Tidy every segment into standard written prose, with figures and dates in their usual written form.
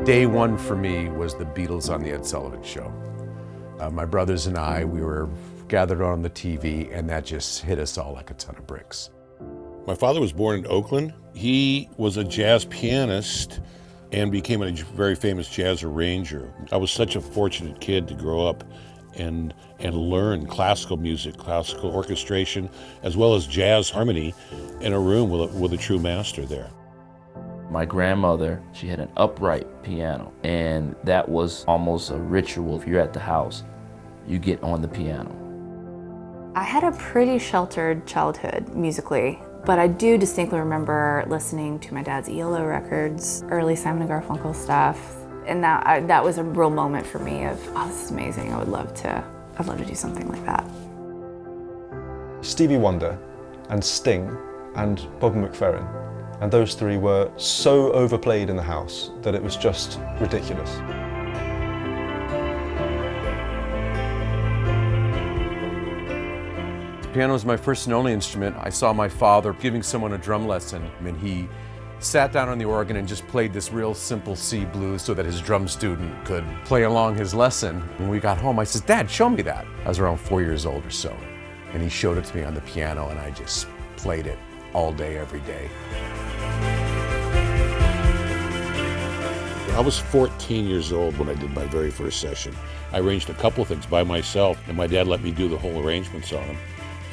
Day one for me was the Beatles on the Ed Sullivan Show. My brothers and I, we were gathered on the TV, and that just hit us all like a ton of bricks. My father was born in Oakland. He was a jazz pianist and became a very famous jazz arranger. I was such a fortunate kid to grow up and learn classical music, classical orchestration, as well as jazz harmony in a room with a true master there. My grandmother, she had an upright piano, and that was almost a ritual. If you're at the house, you get on the piano. I had a pretty sheltered childhood musically, but I do distinctly remember listening to my dad's ELO records, early Simon & Garfunkel stuff, and that was a real moment for me of, oh, this is amazing. I'd love to do something like that. Stevie Wonder and Sting and Bobby McFerrin, and those three were so overplayed in the house that it was just ridiculous. Piano was my first and only instrument. I saw my father giving someone a drum lesson, and he sat down on the organ and just played this real simple C blues so that his drum student could play along his lesson. When we got home, I said, "Dad, show me that." I was around 4 years old or so, and he showed it to me on the piano, and I just played it all day, every day. I was 14 years old when I did my very first session. I arranged a couple of things by myself, and my dad let me do the whole arrangements on them.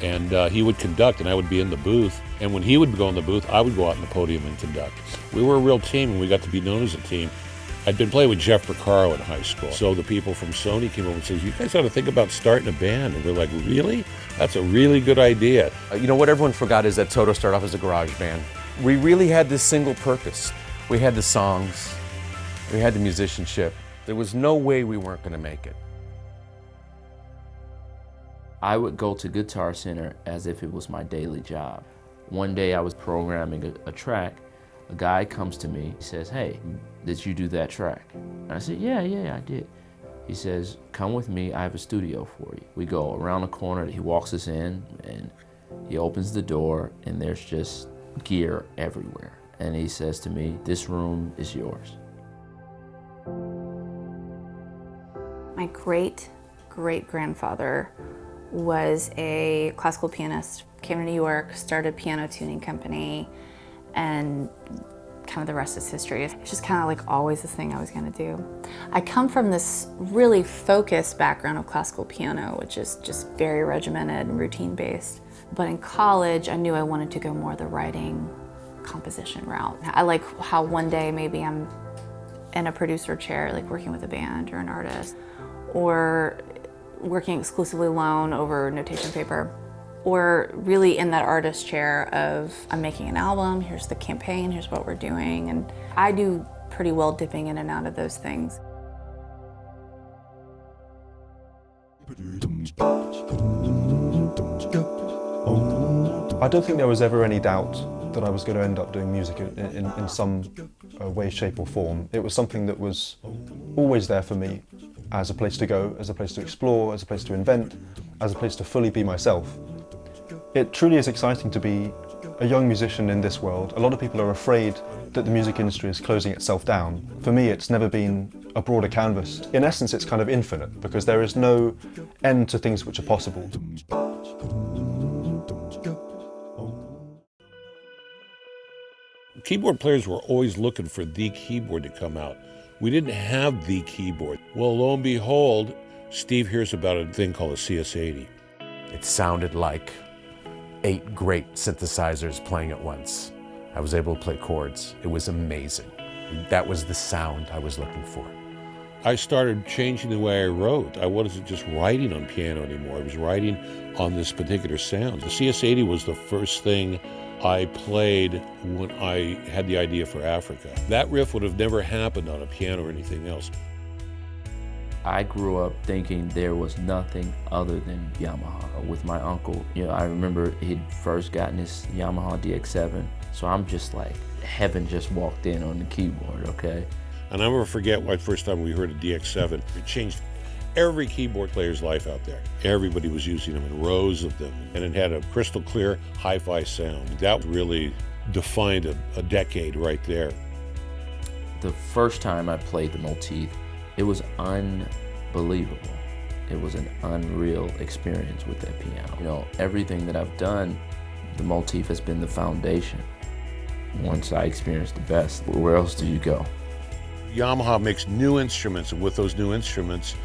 And he would conduct, and I would be in the booth. And when he would go in the booth, I would go out on the podium and conduct. We were a real team, and we got to be known as a team. I'd been playing with Jeff Porcaro in high school. So the people from Sony came over and said, "You guys ought to think about starting a band." And we're like, "Really? That's a really good idea." You know, what everyone forgot is that TOTO started off as a garage band. We really had this single purpose. We had the songs, we had the musicianship. There was no way we weren't going to make it. I would go to Guitar Center as if it was my daily job. One day I was programming a track. A guy comes to me, he says, "Hey, did you do that track?" And I said, yeah, I did. He says, "Come with me, I have a studio for you." We go around the corner, he walks us in, and he opens the door, and there's just gear everywhere. And he says to me, "This room is yours." My great-great-grandfather was a classical pianist, came to New York, started a piano tuning company, and kind of the rest is history. It's just kind of like always this thing I was gonna do. I come from this really focused background of classical piano, which is just very regimented and routine-based. But in college, I knew I wanted to go more the writing, composition route. I like how one day maybe I'm in a producer chair, like working with a band or an artist, or working exclusively alone over notation paper, or really in that artist chair of, I'm making an album, here's the campaign, here's what we're doing, and I do pretty well dipping in and out of those things. I don't think there was ever any doubt that I was going to end up doing music in some way, shape or form. It was something that was always there for me as a place to go, as a place to explore, as a place to invent, as a place to fully be myself. It truly is exciting to be a young musician in this world. A lot of people are afraid that the music industry is closing itself down. For me, it's never been a broader canvas. In essence, it's kind of infinite because there is no end to things which are possible. Keyboard players were always looking for the keyboard to come out. We didn't have the keyboard. Well, lo and behold, Steve hears about a thing called a CS80. It sounded like 8 great synthesizers playing at once. I was able to play chords. It was amazing. That was the sound I was looking for. I started changing the way I wrote. I wasn't just writing on piano anymore. I was writing on this particular sound. The CS80 was the first thing I played when I had the idea for Africa. That riff would have never happened on a piano or anything else. I grew up thinking there was nothing other than Yamaha. With my uncle, I remember he'd first gotten his Yamaha DX7, so I'm just like, heaven just walked in on the keyboard, okay? And I'll never forget the first time we heard a DX7. It changed every keyboard player's life out there. Everybody was using them, in rows of them, and it had a crystal clear hi-fi sound. That really defined a decade right there. The first time I played the motif, it was unbelievable. It was an unreal experience with that piano. You know, everything that I've done, the motif has been the foundation. Once I experienced the best, where else do you go? Yamaha makes new instruments, and with those new instruments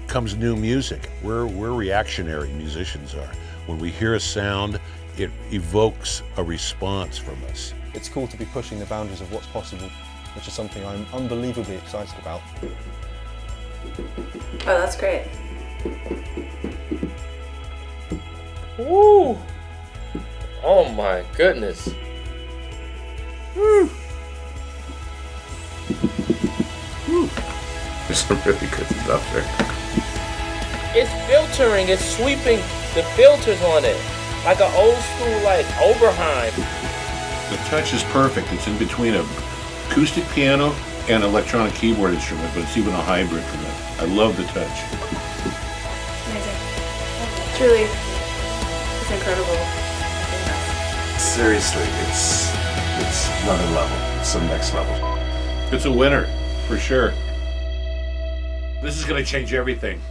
comes new music. We're reactionary musicians are. When we hear a sound, it evokes a response from us. It's cool to be pushing the boundaries of what's possible, which is something I'm unbelievably excited about. Oh, that's great. Woo! Oh my goodness. Woo. There's some really good stuff there. It's filtering, it's sweeping the filters on it. Like an old school, like Oberheim. The touch is perfect. It's in between an acoustic piano and an electronic keyboard instrument, but it's even a hybrid from it. I love the touch. Amazing. Truly, it's incredible. Seriously, it's another level. It's some next level. It's a winner, for sure. This is going to change everything.